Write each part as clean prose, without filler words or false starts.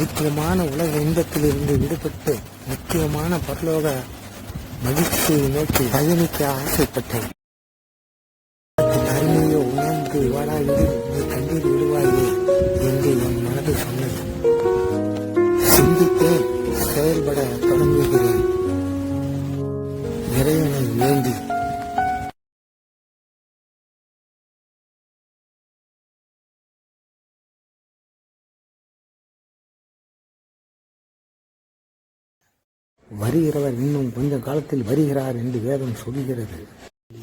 முக்கியமான உலக இன்பத்திலிருந்து விடுபட்டு முக்கியமான பரலோக மகிழ்ச்சியை நோக்கி பயணிக்க ஆசைப்பட்டேன். அருமையோ உணர்ந்து வாழாவிடில் நீ கண்ணீர் விடுவாயே என்று என் மனது சொன்னது. சிந்தித்தேன், செயல்பட தொடங்குகிறேன். இறைவனை வேண்டி வருகிறவர் இன்னும் கொஞ்ச காலத்தில் வருகிறார் என்று வேதம் சொல்கிறது.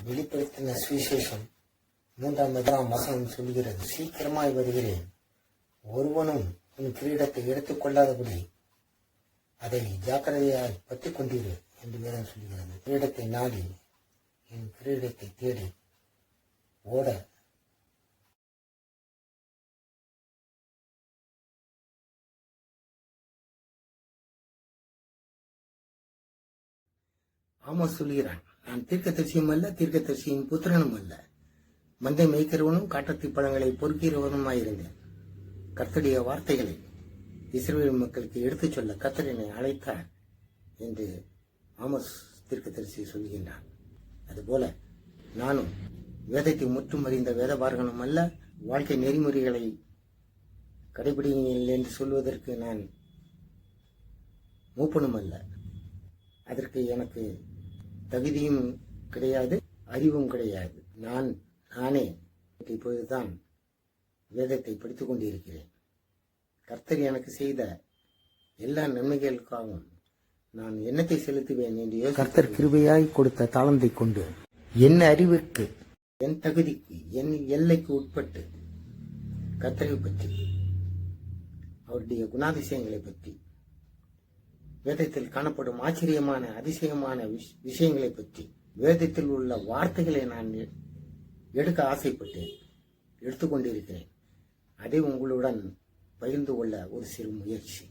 வெளிப்படுத்தின சுவிசேஷம் 3ஆம் வசனம் சொல்கிறது, சீக்கிரமாய் வருகிறேன், ஒருவனும் உன் கிரீடத்தை எடுத்துக் கொள்ளாதபடி அதை ஜாக்கிரதையாய் பற்றிக் கொண்டிரு என்று வேதம் சொல்கிறது. கிரீடத்தை நாடி என் கிரீடத்தை தேடி ஓட ஆமோஸ் சொல்கிறான், நான் தீர்க்கதரிசியும் அல்ல, தீர்க்கதரிசியின் புத்திரனும் அல்ல, மந்தை மேய்க்கிறவனும் காட்டத்தி பழங்களை பொறுக்கிறவனுமாயிருந்தேன். கர்த்தருடைய வார்த்தைகளை இஸ்ரவேல் மக்களுக்கு எடுத்துச் சொல்ல கர்த்தர் என்னை அழைத்தார் என்று ஆமோஸ் தீர்க்கதரிசி சொல்கின்றான். அதுபோல நானும் வேதத்தை முற்றும் அறிந்த வேதபாரகனும் அல்ல, வாழ்க்கை நெறிமுறைகளை கடைபிடிங்கள் என்று சொல்வதற்கு நான் மூப்பனும் அல்ல. அதற்கு எனக்கு தகுதியும் கிடையாது, அறிவும் கிடையாது. நானே இப்போதுதான் வேதத்தை படித்துக் கொண்டிருக்கிறேன். கர்த்தர் எனக்கு செய்த எல்லா நன்மைகளுக்காகவும் நான் என்னத்தை செலுத்துவேன் என்று கர்த்தர் கிருபையாய் கொடுத்த தாளந்தை கொண்டு என் அறிவிற்கு, என் தகுதிக்கு, என் எல்லைக்கு உட்பட்டு கர்த்தரை பற்றி, அவருடைய குணாதிசயங்களை பற்றி, வேதத்தில் காணப்படும் ஆச்சரியமான அதிசயமான விஷயங்களை பற்றி, வேதத்தில் உள்ள வார்த்தைகளை நான் எடுக்க ஆசைப்பட்டேன், எடுத்துக்கொண்டிருக்கிறேன். அதை உங்களுடன் பகிர்ந்து கொள்ள ஒரு சிறு முயற்சி.